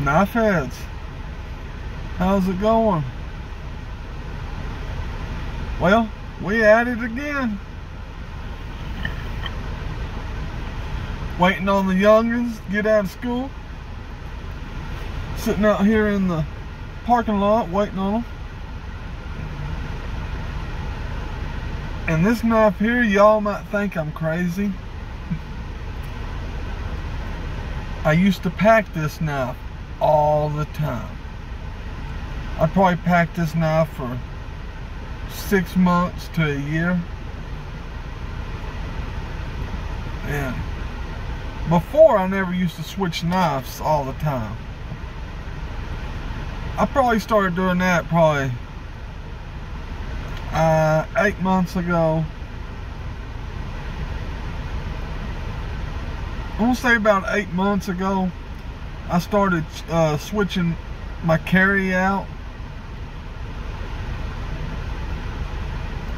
Knife heads, how's it going? Well, we at it again. Waiting on the youngins to get out of school. Sitting out here in the parking lot waiting on them. And this knife here, y'all might think I'm crazy. I used to pack this knife all the time. I probably packed this knife for 6 months to a year. And before, I never used to switch knives all the time. I probably started doing that probably 8 months ago. I want to say about 8 months ago, I started switching my carry out.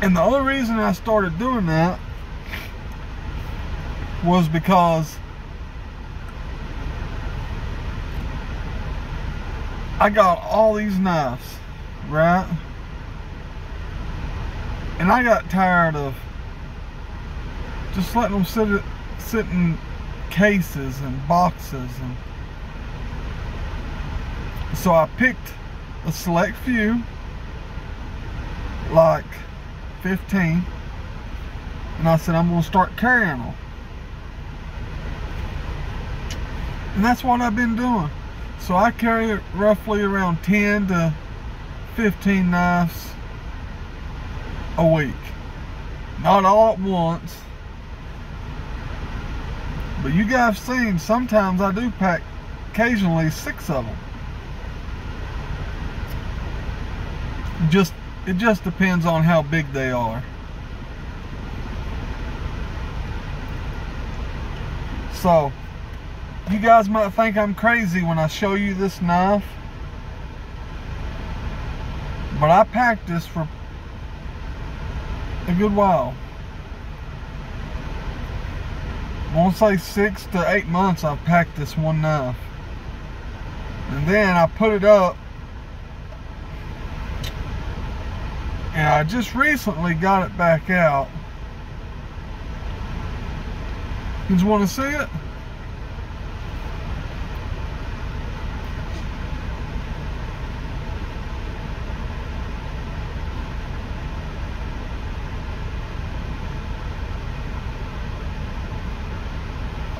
And the only reason I started doing that was because I got all these knives, right? And I got tired of just letting them sit in cases and boxes, and so I picked a select few, like 15, and I said I'm gonna start carrying them. And that's what I've been doing. So I carry roughly around 10 to 15 knives a week. Not all at once, but you guys have seen sometimes I do pack occasionally 6 of them. It just depends on how big they are. So you guys might think I'm crazy when I show you this knife, but I packed this for a good while. I want to say 6 to 8 months I've packed this one knife. And then I put it up, and I just recently got it back out. You just want to see it?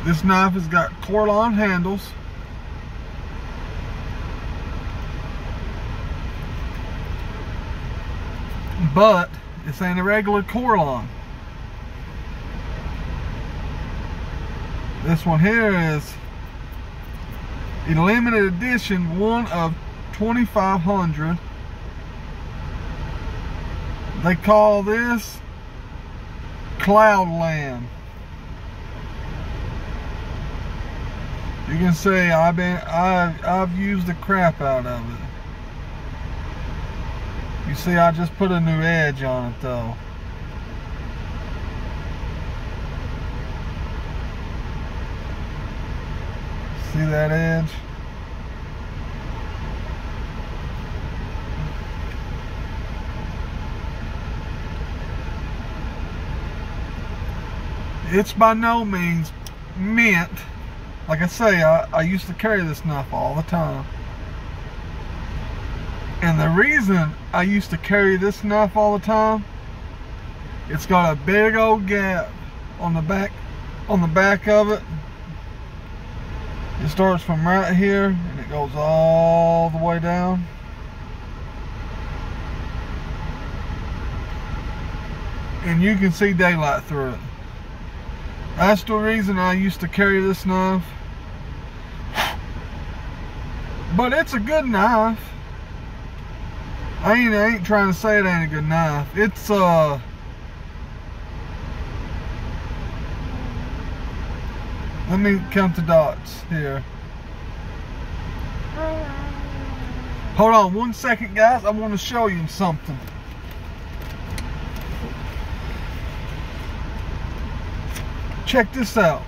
This knife has got Corlon handles. But this ain't a regular Corlon. This one here is a limited edition, one of 2,500. They call this Cloudland. You can see I've used the crap out of it. You see, I just put a new edge on it though. See that edge? It's by no means mint. Like I say, I used to carry this knife all the time. And the reason I used to carry this knife all the time, it's got a big old gap on the back of it. It starts from right here and it goes all the way down. And you can see daylight through it. That's the reason I used to carry this knife. But it's a good knife. I ain't trying to say it ain't a good knife. It's let me count the dots here. Hold on 1 second, guys. I want to show you something. Check this out.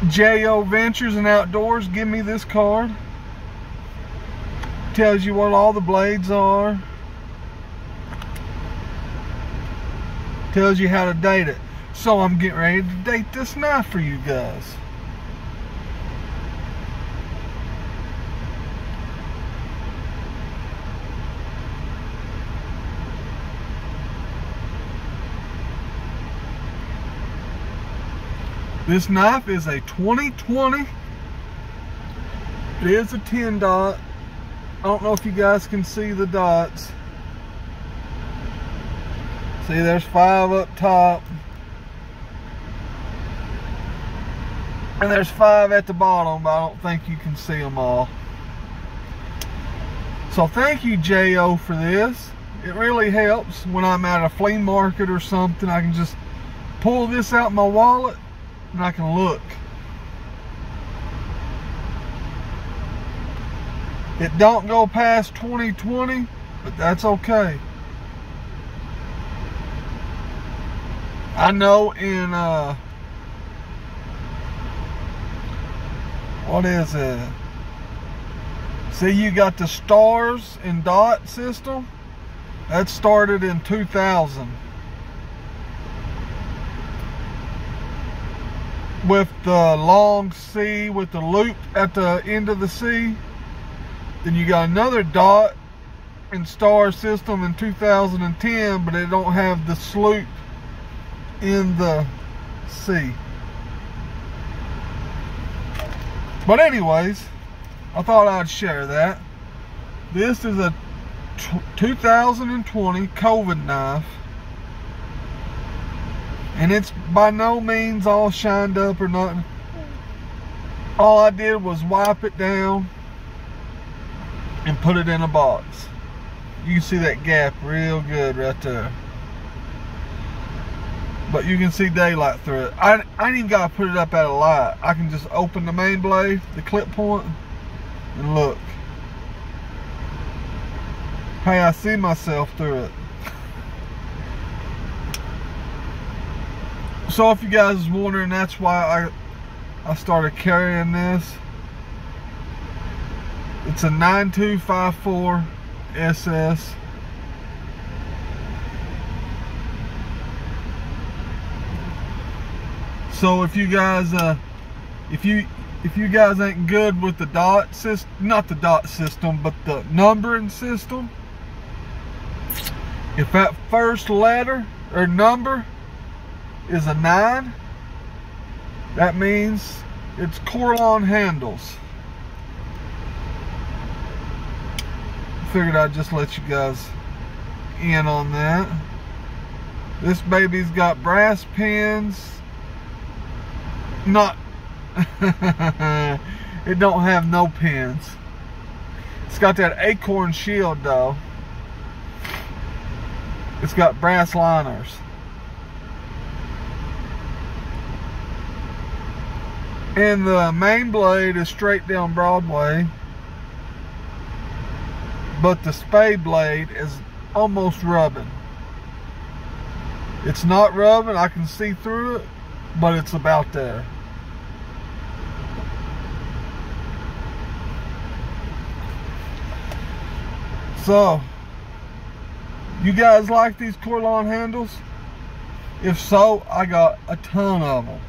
J.O. Ventures and Outdoors give me this card. Tells you what all the blades are. Tells you how to date it. So I'm getting ready to date this knife for you guys. This knife is a 2020. It is a 10 dot. I don't know if you guys can see the dots. See, there's 5 up top. And there's 5 at the bottom, but I don't think you can see them all. So thank you, J.O., for this. It really helps when I'm at a flea market or something. I can just pull this out my wallet and I can look. It don't go past 2020, but that's okay. I know in what is it? See, you got the stars and dot system. That started in 2000. With the long C with the loop at the end of the C. Then you got another dot and star system in 2010, but it don't have the sloop in the C. But anyways, I thought I'd share that. This is a 2020 COVID knife. And it's by no means all shined up or nothing. All I did was wipe it down and put it in a box. You can see that gap real good right there. But you can see daylight through it. I ain't even got to put it up at a light. I can just open the main blade, the clip point, and look. Hey, I see myself through it. So if you guys is wondering, that's why I started carrying this. It's a 9254 SS. So if you guys if you guys ain't good with the dot system, not the dot system, but the numbering system, if that first letter or number is a 9, that means it's Corlon handles. Figured I'd just let you guys in on that. This baby's got brass pins. Not it don't have no pins. It's got that acorn shield though. It's got brass liners. And the main blade is straight down Broadway, but the spade blade is almost rubbing. It's not rubbing, I can see through it, but it's about there. So, you guys like these Corlon handles? If so, I got a ton of them.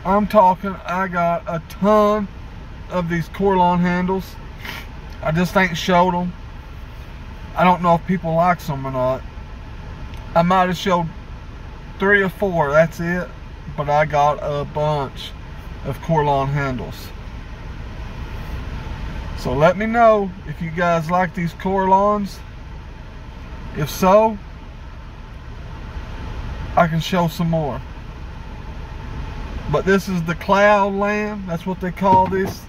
I'm talking, I got a ton of these Corlon handles. I just ain't showed them. I don't know if people likes them or not. I might have showed 3 or 4, that's it. But I got a bunch of Corlon handles. So let me know if you guys like these Corlons. If so, I can show some more. But this is the Cloudland. That's what they call this.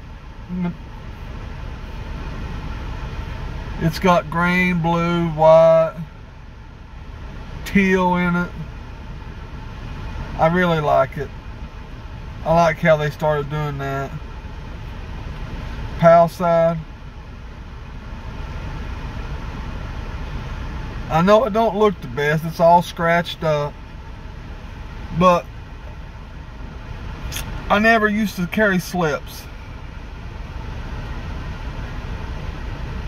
It's got green, blue, white, teal in it. I really like it. I like how they started doing that. PAL side. I know it don't look the best. It's all scratched up. But I never used to carry slips.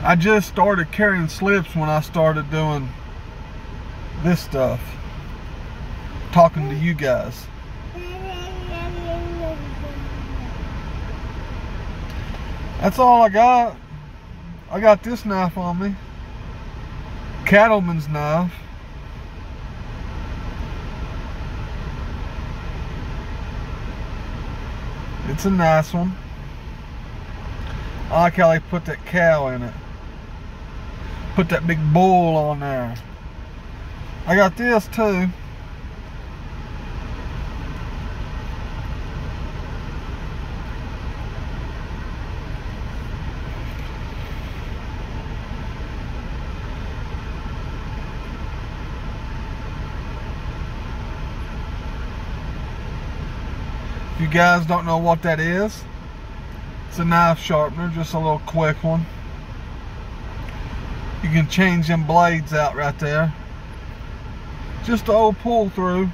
I just started carrying slips when I started doing this stuff, talking to you guys. That's all I got. I got this knife on me, Cattleman's knife. It's a nice one. I like how they put that cow in it. Put that big bull on there. I got this too. If you guys don't know what that is, it's a knife sharpener, just a little quick one. You can change them blades out right there. Just an old pull through.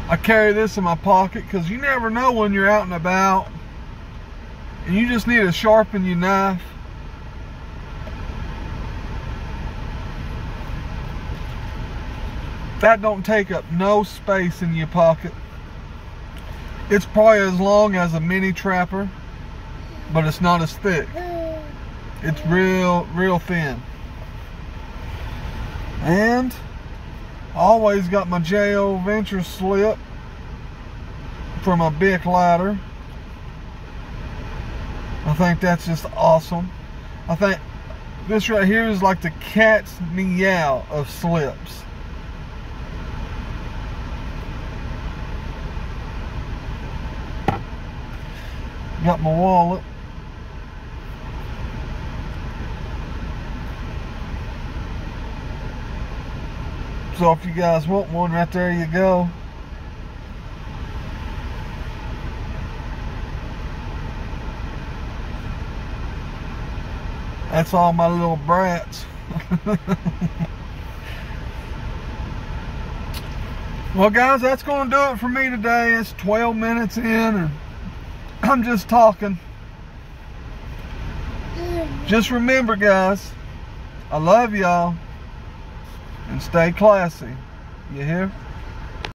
I carry this in my pocket because you never know when you're out and about and you just need to sharpen your knife. That don't take up no space in your pocket. It's probably as long as a mini trapper, but it's not as thick. It's real thin. And I always got my J.O. Venture slip for my Bic lighter. I think that's just awesome. I think this right here is like the cat's meow of slips. Got my wallet. So if you guys want one, right there you go. That's all my little brats. Well guys, that's going to do it for me today. It's 12 minutes in and I'm just talking. Just remember guys, I love y'all and stay classy. You hear?